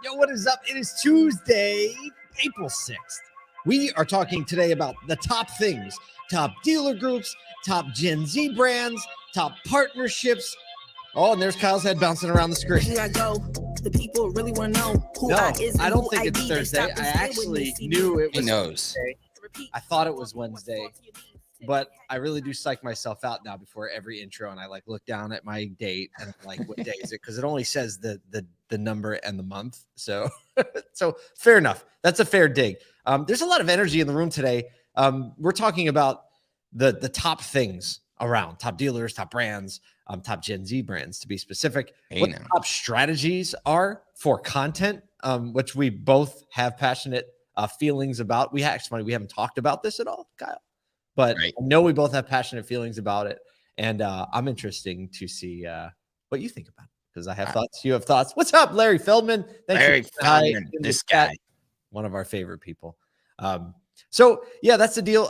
Yo, what is up? It is Tuesday, April 6th. We are talking today about the top things, top dealer groups, top Gen Z brands, top partnerships. Oh, and there's Kyle's head bouncing around the screen. Here I go. The people really want to know who No, I is. I and don't who think I it's be. Thursday. They I stop and actually stay with me. knew it He was knows. Thursday. I thought it was Wednesday, but I really do psych myself out now before every intro, and I like look down at my date and like, what day is it? Because it only says the number and the month. So, so fair enough. That's a fair dig. There's a lot of energy in the room today. We're talking about the top things around top dealers, top brands, top Gen Z brands to be specific. Hey, what now. the top strategies are for content, which we both have passionate feelings about. We haven't talked about this at all, Kyle, but Right. I know we both have passionate feelings about it, and I'm interested to see what you think about it because I have thoughts. You have thoughts. What's up, Larry Feldman? Thank Larry you. Hi, Feldman, in this the chat. guy. One of our favorite people. So yeah, that's the deal.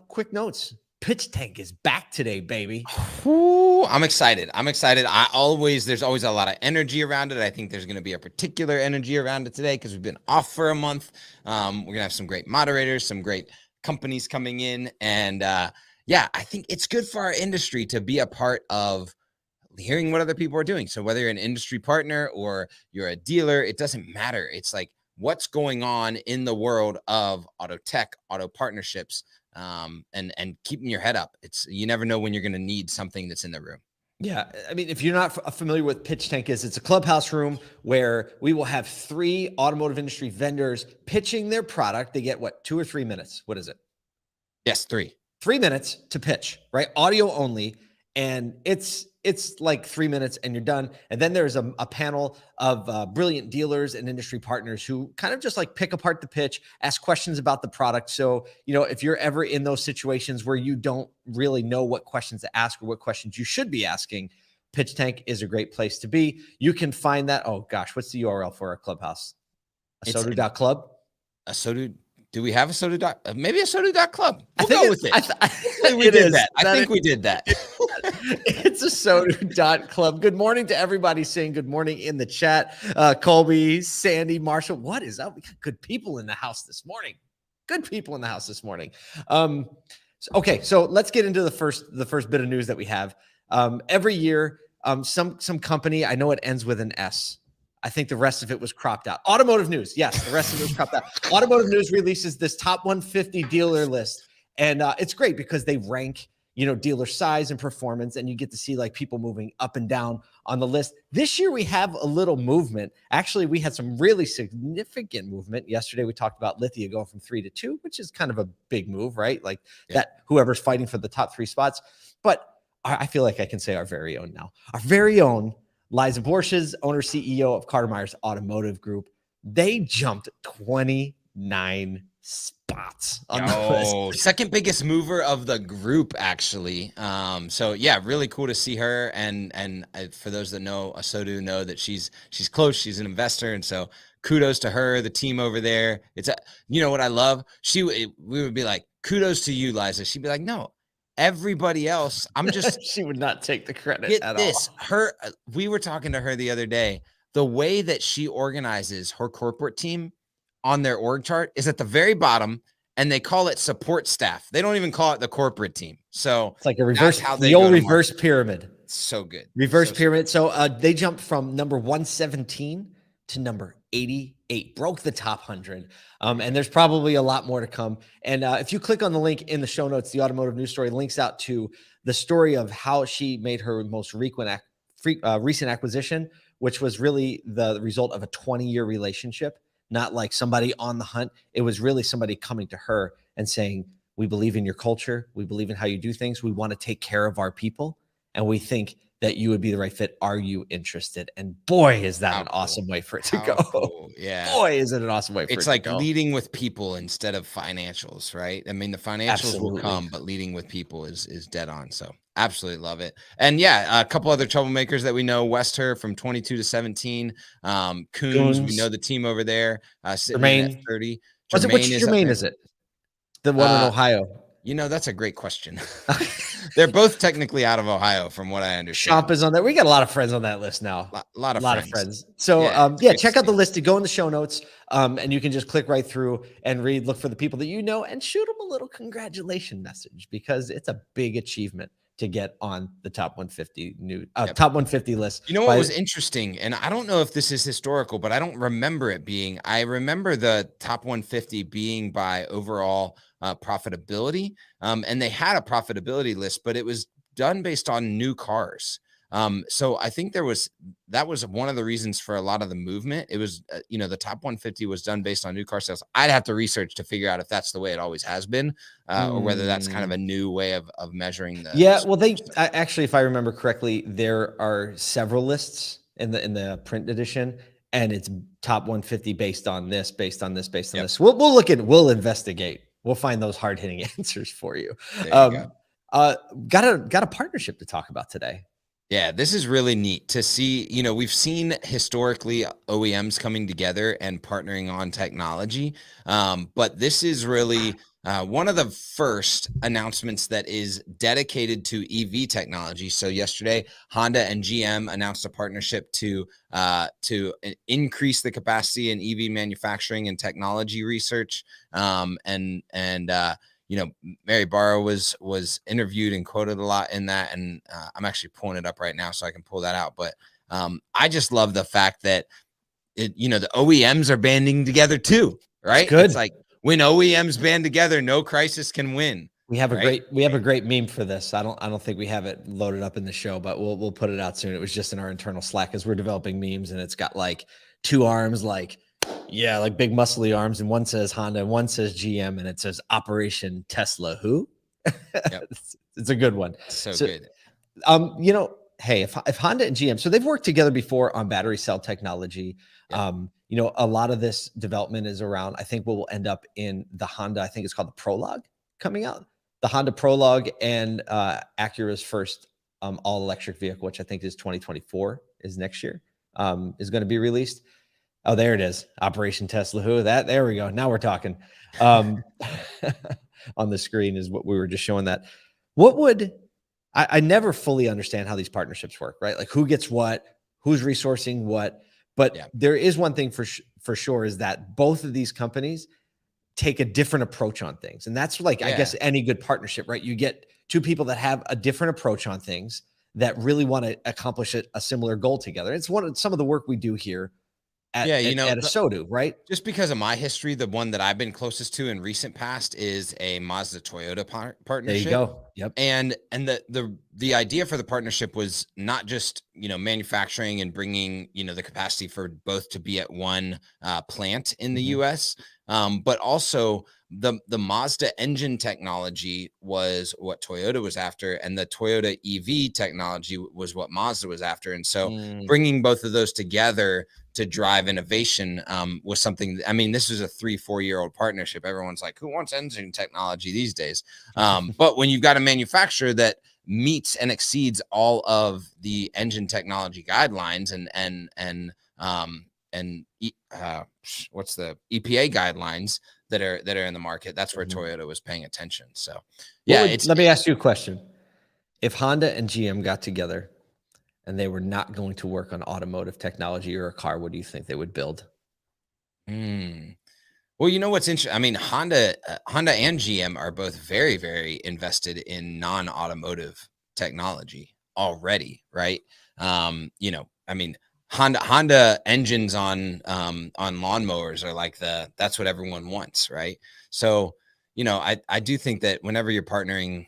Quick notes. Pitch Tank is back today, baby. Ooh, I'm excited. There's always a lot of energy around it. I think there's going to be a particular energy around it today because we've been off for a month. We're going to have some great moderators, some great companies coming in. And yeah, I think it's good for our industry to be a part of hearing what other people are doing. So whether you're an industry partner or you're a dealer, it doesn't matter. It's like what's going on in the world of auto tech, auto partnerships, and keeping your head up. You never know when you're going to need something that's in the room. Yeah, I mean, if you're not familiar with Pitch Tank it's a clubhouse room where we will have 3 automotive industry vendors pitching their product. They get 2 or 3 minutes. What is it? Yes, 3 minutes to pitch, right? Audio only. And it's like 3 minutes and you're done. And then there's a panel of brilliant dealers and industry partners who kind of just like pick apart the pitch, ask questions about the product. So, if you're ever in those situations where you don't really know what questions to ask or what questions you should be asking, Pitch Tank is a great place to be. You can find that. Oh gosh, what's the URL for our clubhouse? ASOTU.club. ASOTU. Do we have ASOTU? Maybe ASOTU.club. We'll go with it. I think we did that. It's ASOTU.club. Good morning to everybody saying good morning in the chat. Colby, Sandy, Marshall, what is up? We got good people in the house this morning. Okay, so let's get into the first bit of news that we have. Every year, some company, I know it ends with an S. I think the rest of it was cropped out. Automotive News. Yes, the rest of it was cropped out. Automotive News releases this top 150 dealer list. And it's great because they rank, dealer size and performance. And you get to see like people moving up and down on the list. This year we have a little movement. Actually, we had some really significant movement. Yesterday we talked about Lithia going from 3 to 2, which is kind of a big move, right? Like that whoever's fighting for the top 3 spots. But I feel like I can say our very own now. Our very own Liza Borges, owner CEO of Carter Myers Automotive Group. They jumped 29 spots on the list. Second biggest mover of the group, actually. So yeah, really cool to see her. And for those that know ASOTU, know that she's close. She's an investor, and so kudos to her, the team over there. What I love. We would be like, kudos to you, Liza. She'd be like, no. Everybody else, I'm just she would not take the credit at all. We were talking to her the other day. The way that she organizes her corporate team on their org chart is at the very bottom, and they call it support staff. They don't even call it the corporate team. So it's like a reverse pyramid. So good. Reverse pyramid. So they jumped from number 117 to number 88, broke the top 100. And there's probably a lot more to come. And if you click on the link in the show notes, the Automotive News Story links out to the story of how she made her most recent acquisition, which was really the result of a 20-year relationship, not like somebody on the hunt. It was really somebody coming to her and saying, we believe in your culture. We believe in how you do things. We want to take care of our people. And we think that you would be the right fit. Are you interested? And boy, is that an awesome way for it to go. Cool. Yeah. Boy, is it an awesome way for it to go. It's like leading with people instead of financials, right? I mean, the financials will come, but leading with people is dead on. So absolutely love it. And yeah, a couple other troublemakers that we know, Wester from 22 to 17, Coons, we know the team over there, sitting at 30. Which Jermaine is it? The one in Ohio. That's a great question. They're both technically out of Ohio, from what I understand. Shop is on there. We got a lot of friends on that list now. A lot of friends. So Yeah, it's great to check out the see. list. Go in the show notes, and you can just click right through and read. Look for the people that you know, and shoot them a little congratulation message, because it's a big achievement to get on the top 150 top 150 list. You know what was interesting, and I don't know if this is historical, but I don't remember it being. I remember the top 150 being by overall profitability, and they had a profitability list, but it was done based on new cars. So I think that was one of the reasons for a lot of the movement. It was, the top 150 was done based on new car sales. I'd have to research to figure out if that's the way it always has been, or whether that's kind of a new way of measuring the. Yeah, well, actually, if I remember correctly, there are several lists in the print edition, and it's top 150 based on this, based on this, based on this. We'll investigate. We'll find those hard hitting answers for you. There you go. Got a partnership to talk about today. Yeah, this is really neat to see. We've seen historically OEMs coming together and partnering on technology, but this is really one of the first announcements that is dedicated to EV technology. So yesterday, Honda and GM announced a partnership to increase the capacity in EV manufacturing and technology research, Mary Barra was interviewed and quoted a lot in that. And I'm actually pulling it up right now so I can pull that out. But I just love the fact that the OEMs are banding together too, right? It's good. It's like, when OEMs band together, no crisis can win. We have a great meme for this. I don't think we have it loaded up in the show, but we'll put it out soon. It was just in our internal Slack as we're developing memes, and it's got like two arms, like big muscly arms, and one says Honda and one says GM, and it says Operation Tesla Who. Yep. It's a good one. So good. Hey, if Honda and GM, so they've worked together before on battery cell technology. Yep. A lot of this development is around, I think, what will end up in the Honda, I think it's called the Prologue coming out. The Honda Prologue and Acura's first all-electric vehicle, which I think is 2024, is next year, is going to be released. Oh, there it is. Operation Tesla Who. There we go. Now we're talking. On the screen is what we were just showing that. I never fully understand how these partnerships work, right? Like who gets what, who's resourcing what. But there is one thing for sure, is that both of these companies take a different approach on things. And that's I guess any good partnership, right? You get two people that have a different approach on things that really want to accomplish a similar goal together. It's some of the work we do here at ASOTU, right? Just because of my history, the one that I've been closest to in recent past is a Mazda Toyota partnership. There you go. Yep. And the idea for the partnership was not just, manufacturing and bringing, the capacity for both to be at one plant in the US, but also the Mazda engine technology was what Toyota was after, and the Toyota EV technology was what Mazda was after. And so bringing both of those together to drive innovation was something. I mean, this is a 3-4 year old partnership. Everyone's like, who wants engine technology these days? But when you've got a manufacturer that meets and exceeds all of the engine technology guidelines and what's the EPA guidelines that are in the market, that's where Toyota was paying attention. So let me ask you a question. If Honda and GM got together and they were not going to work on automotive technology or a car, what do you think they would build? Well, what's interesting? I mean, Honda and GM are both very, very invested in non-automotive technology already, right? I mean, Honda engines on lawnmowers are like that's what everyone wants, right? So, I do think that whenever you're partnering,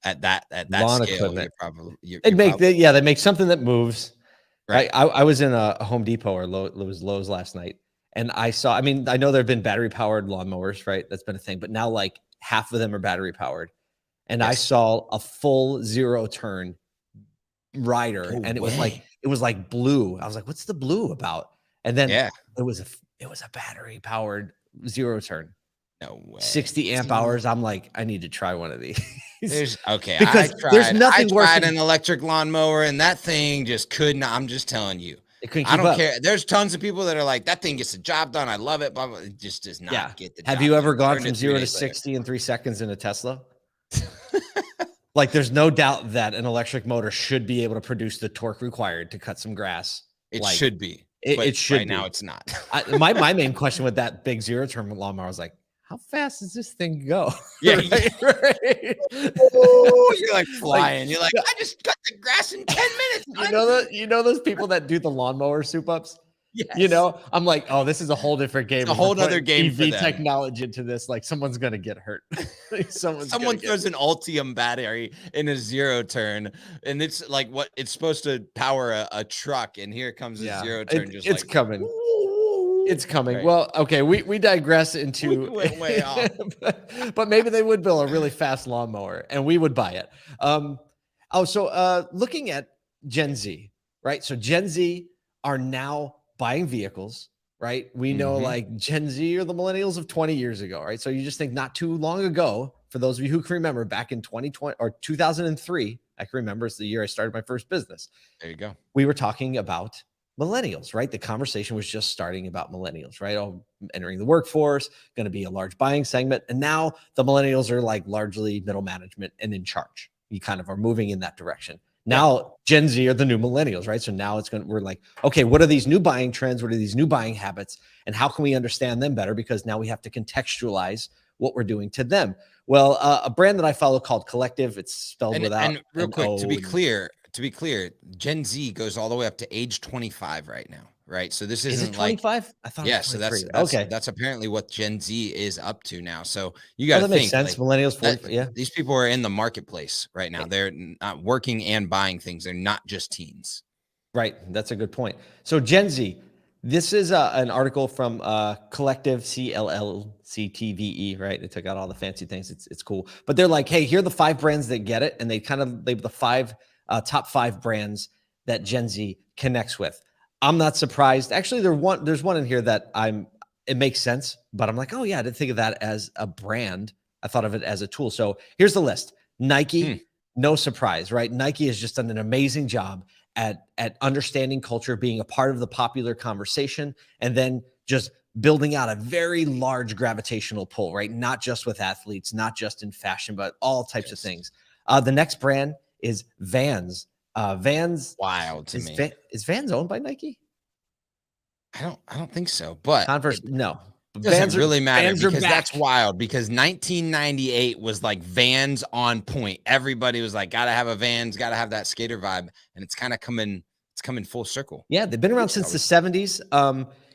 at that Lawn scale, equipment. They make something that moves. Right. I was in a Home Depot or Lowe's last night, and I know there have been battery powered lawnmowers, right? That's been a thing, but now like half of them are battery powered. And I saw a full zero turn rider, and it was like blue. I was like, what's the blue about? And then it was a battery powered zero turn. No way. 60 amp hours. I'm like, I need to try one of these. Because there's nothing I worse tried than an electric lawnmower, and that thing just could not. I'm just telling you. It couldn't I keep don't up. care. There's tons of people that are like, that thing gets the job done. I love it. Blah, blah. It just does not get the job Have you ever done. gone Turned from it 3 0 to days later. 60 in 3 seconds in a Tesla? Like, there's no doubt that an electric motor should be able to produce the torque required to cut some grass. It Like, should be. It should right be. now it's not. My main question with that big zero turn lawnmower was like, how fast does this thing go? Yeah. Right? Oh, you're like flying. You're like, I just cut the grass in 10 minutes. You know those people that do the lawnmower soup ups? Yes. You know, I'm like, oh, this is a whole different game. It's a whole other game for EV them. technology into this. Like, someone's gonna get hurt. Someone throws an Ultium battery in a zero turn, and it's like what it's supposed to power a truck, and here comes a zero turn. It's coming. It's coming. Right. Well, okay, we digress into We went way off. but maybe they would build a really fast lawnmower and we would buy it. Looking at Gen Z, right? So Gen Z are now buying vehicles, right? We know like Gen Z are the millennials of 20 years ago, right? So you just think not too long ago, for those of you who can remember, back in 2020 or 2003, I can remember it's the year I started my first business. There you go. We were talking about millennials, right? The conversation was just starting about millennials, right? Oh, entering the workforce, going to be a large buying segment. And now the millennials are like largely middle management and in charge. You kind of are moving in that direction. Now, Gen Z are the new millennials, right? So now we're like, okay, what are these new buying trends? What are these new buying habits? And how can we understand them better? Because now we have to contextualize what we're doing to them. Well, a brand that I follow called Collective, it's spelled without. And real quick, O. to be clear, Gen Z goes all the way up to age 25 right now, right? So this isn't Is it 25? like, I thought. yeah. It was So 23. okay. That's apparently what Gen Z is up to now. So you got to that think makes sense. like, Millennials, 40, yeah. These people are in the marketplace right now. They're not working and buying things. They're not just teens. Right. That's a good point. So Gen Z, this is an article from Collective, CLLCTVE, right? They took out all the fancy things. It's cool. But they're like, hey, here are the 5 brands that get it. And they the top 5 brands that Gen Z connects with. I'm not surprised. Actually, there's one in here that it makes sense, but I'm like, oh yeah, I didn't think of that as a brand. I thought of it as a tool. So here's the list. Nike, no surprise, right? Nike has just done an amazing job at understanding culture, being a part of the popular conversation, and then just building out a very large gravitational pull, right? Not just with athletes, not just in fashion, but all types of things. The next brand is Vans. Vans, wild to me. Is Vans owned by Nike? I don't think so, but Converse, no. Doesn't really matter because that's wild, because 1998 was like Vans on point. Everybody was like, gotta have a Vans, gotta have that skater vibe. And it's kind of coming full circle. Yeah, they've been around since the 70s.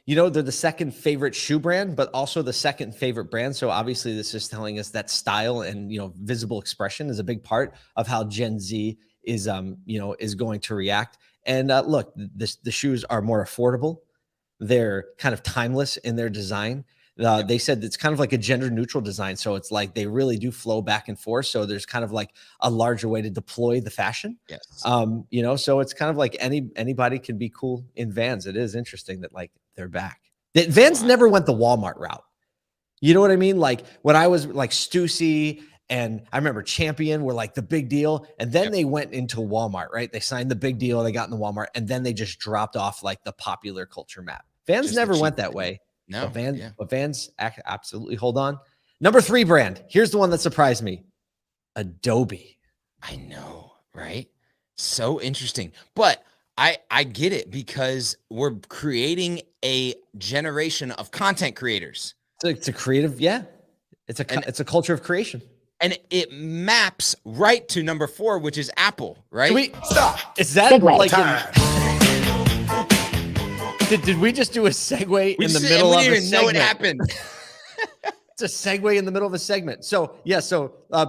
They're the second favorite shoe brand, but also the second favorite brand. So obviously this is telling us that style and, visible expression is a big part of how Gen Z is going to react. And look, the shoes are more affordable. They're kind of timeless in their design. They said it's kind of like a gender neutral design. So it's like they really do flow back and forth. So there's kind of like a larger way to deploy the fashion. Yes. So it's kind of like anybody can be cool in Vans. It is interesting that like they're back. Vans never went the Walmart route. You know what I mean? Like when I was like Stussy and I remember Champion were like the big deal. And then they went into Walmart, right? They signed the big deal. They got in the Walmart and then they just dropped off like the popular culture map. Vans just never went that way. No. But Vans absolutely hold on. Number 3 brand. Here's the one that surprised me. Adobe. I know, right? So interesting. But I get it because we're creating a generation of content creators. It's a creative, yeah. It's a culture of creation. And it maps right to number 4, which is Apple, right? Stop. Is that like did we just do a segue in the middle of a segment? We didn't even know it happened. It's a segue in the middle of a segment. So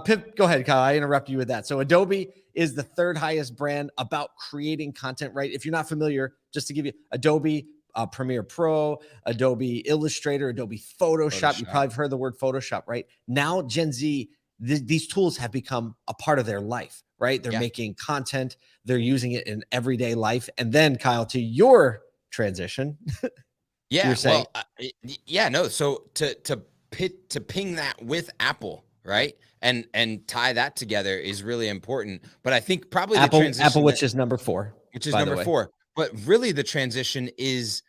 Pip, go ahead, Kyle. I interrupt you with that. So Adobe is the 3rd highest brand about creating content, right? If you're not familiar, just to give you Adobe Premiere Pro, Adobe Illustrator, Adobe Photoshop. You probably have heard the word Photoshop, right? Now Gen Z, these tools have become a part of their life, right? They're making content. They're using it in everyday life. And then Kyle, to your transition. Yeah. So to ping that with Apple, right? And tie that together is really important. But I think probably Apple, the transition, which is number 4. Which is number 4. But really the transition is,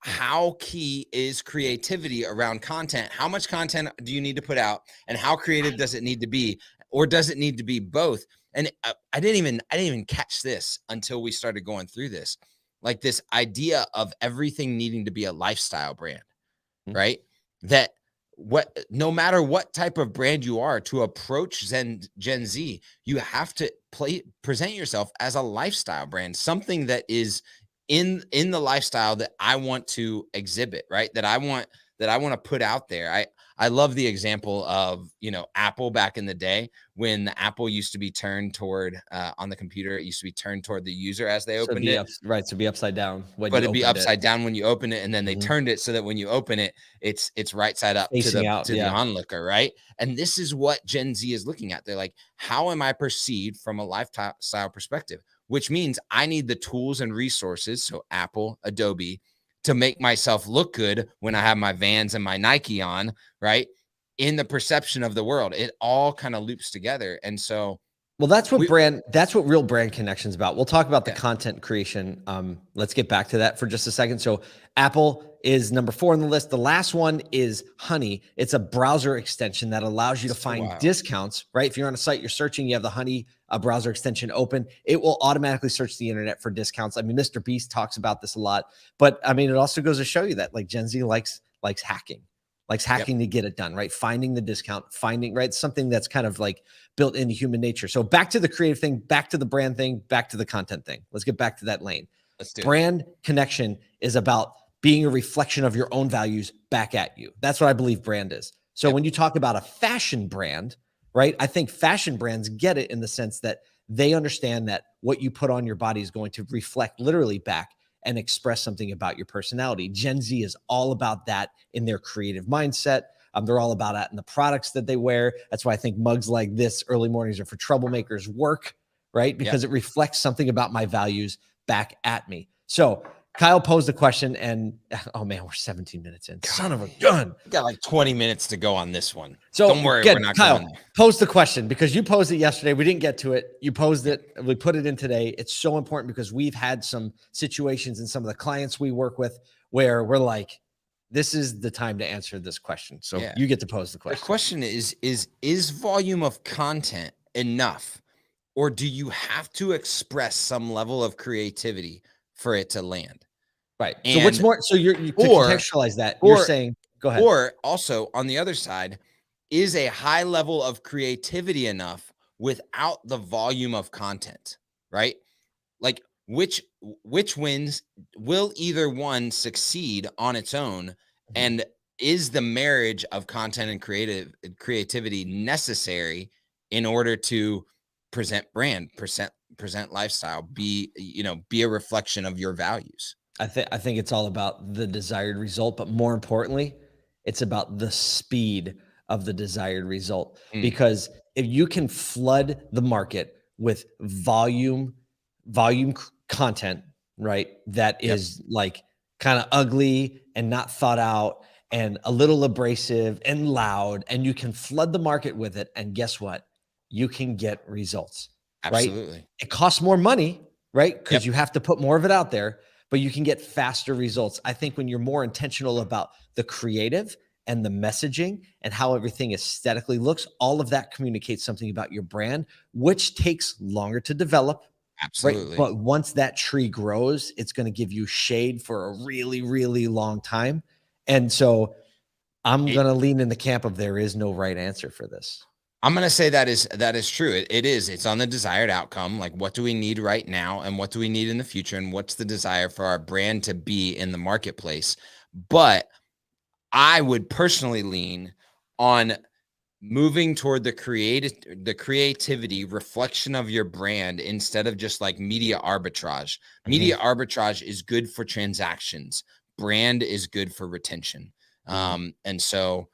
how key is creativity around content? How much content do you need to put out, and how creative does it need to be, or does it need to be both? And I didn't even catch this until we started going through this, like this idea of everything needing to be a lifestyle brand, Mhm. right? That no matter what type of brand you are, to approach Gen Z, you have to present yourself as a lifestyle brand, something that is in the lifestyle that I want to exhibit, right? That I want to put out there. I love the example of, Apple back in the day when the Apple used to be turned toward on the computer. It used to be turned toward the user as they So opened be it, up, right. So be upside down when but you it'd be opened it. upside down when you open it, and then they Mhm. turned it so that when you open it, it's right side up to Facing the out. Yeah. onlooker, right? And this is what Gen Z is looking at. They're like, how am I perceived from a lifestyle perspective? Which means I need the tools and resources, so Apple, Adobe, to make myself look good when I have my Vans and my Nike on, right? In the perception of the world, it all kind of loops together. And so Well, that's what real brand connection's about. We'll talk about the yeah, content creation. Let's get back to that for just a second. So Apple is number 4 on the list. The last one is Honey. It's a browser extension that allows you to so find wild. discounts, right? If you're on a site, you're searching, you have the Honey browser extension open. It will automatically search the internet for discounts. I mean, Mr. Beast talks about this a lot, but I mean, it also goes to show you that like Gen Z likes hacking. Likes Yep. hacking to get it done, right? Finding the discount, right? Something that's kind of like built into human nature. So back to the creative thing, back to the brand thing, back to the content thing. Let's get back to that lane. Let's do it. Brand connection is about being a reflection of your own values back at you. That's what I believe brand is. So Yep. when you talk about a fashion brand, right? I think fashion brands get it in the sense that they understand that what you put on your body is going to reflect literally back and express something about your personality. Gen Z is all about that in their creative mindset. They're all about that in the products that they wear. That's why I think mugs like this, early mornings are for troublemakers, work, right? Because it reflects something about my values back at me. So Kyle posed a question, and oh man, we're 17 minutes in. Son of a gun. We got like 20 minutes to go on this one. So Don't worry, again, we're not Kyle, going there. pose the question because you posed it yesterday. We didn't get to it. You posed it. We put it in today. It's so important because we've had some situations in some of the clients we work with where we're like, this is the time to answer this question. So Yeah. you get to pose the The question. question is volume of content enough, or do you have to express some level of creativity for it to land? Right. So what's And more? So to or contextualize that, you're or saying, go ahead. or also on the other side, is a high level of creativity enough without the volume of content, right? Like which wins? Will either one succeed on its own? And is the marriage of content and creativity necessary in order to present brand, present lifestyle, be a reflection of your values? I think it's all about the desired result, but more importantly, it's about the speed of the desired result. Mm, Because if you can flood the market with content, right, that yep, is like kind of ugly and not thought out and a little abrasive and loud, and you can flood the market with it, and guess what? You can get results, right? absolutely. It costs more money, right? Yep. Because you have to put more of it out there, but you can get faster results. I think when you're more intentional about the creative and the messaging and how everything aesthetically looks, all of that communicates something about your brand, which takes longer to develop, right? Absolutely. But once that tree grows, it's going to give you shade for a really, really long time. And so I'm going to lean in the camp of there is no right answer for this. I'm going to say that is true. It is. It's on the desired outcome. Like, what do we need right now? And what do we need in the future? And what's the desire for our brand to be in the marketplace? But I would personally lean on moving toward the creativity reflection of your brand instead of just like media arbitrage. Media arbitrage is good for transactions. Brand is good for retention. And so,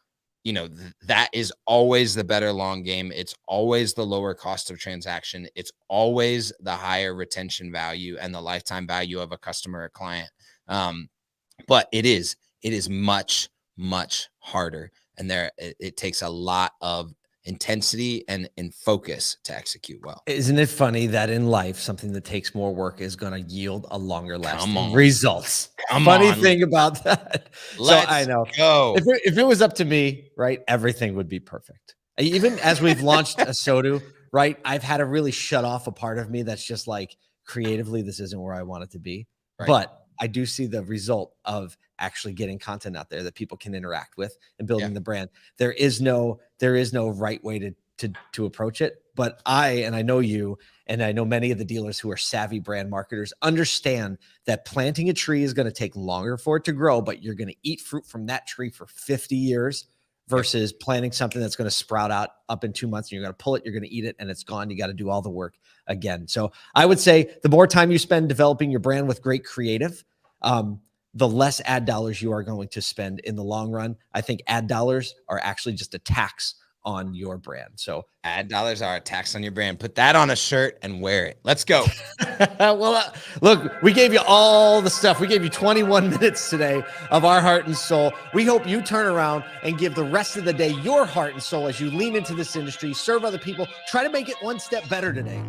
that is always the better long game. It's always the lower cost of transaction. It's always the higher retention value and the lifetime value of a customer or client. But it is much, much harder. And it takes a lot of intensity and in focus to execute well. Isn't it funny that in life, something that takes more work is going to yield a longer lasting on. results? Come Funny on. thing about that. Let's so I know go. if it was up to me, right, everything would be perfect. Even as we've launched ASOTU, right, I've had to really shut off a part of me that's just like, creatively, this isn't where I want it to be. Right. But I do see the result of actually getting content out there that people can interact with and building the brand. There is no right way to approach it. But I know you, and I know many of the dealers who are savvy brand marketers understand that planting a tree is going to take longer for it to grow, but you're going to eat fruit from that tree for 50 years versus planting something that's going to sprout out up in 2 months, and you're going to pull it, you're going to eat it, and it's gone. You got to do all the work again. So I would say the more time you spend developing your brand with great creative, the less ad dollars you are going to spend in the long run. I think ad dollars are actually just a tax on your brand. So ad dollars are a tax on your brand. Put that on a shirt and wear it. Let's go. Well, look, we gave you all the stuff. We gave you 21 minutes today of our heart and soul. We hope you turn around and give the rest of the day your heart and soul as you lean into this industry, serve other people, try to make it one step better today.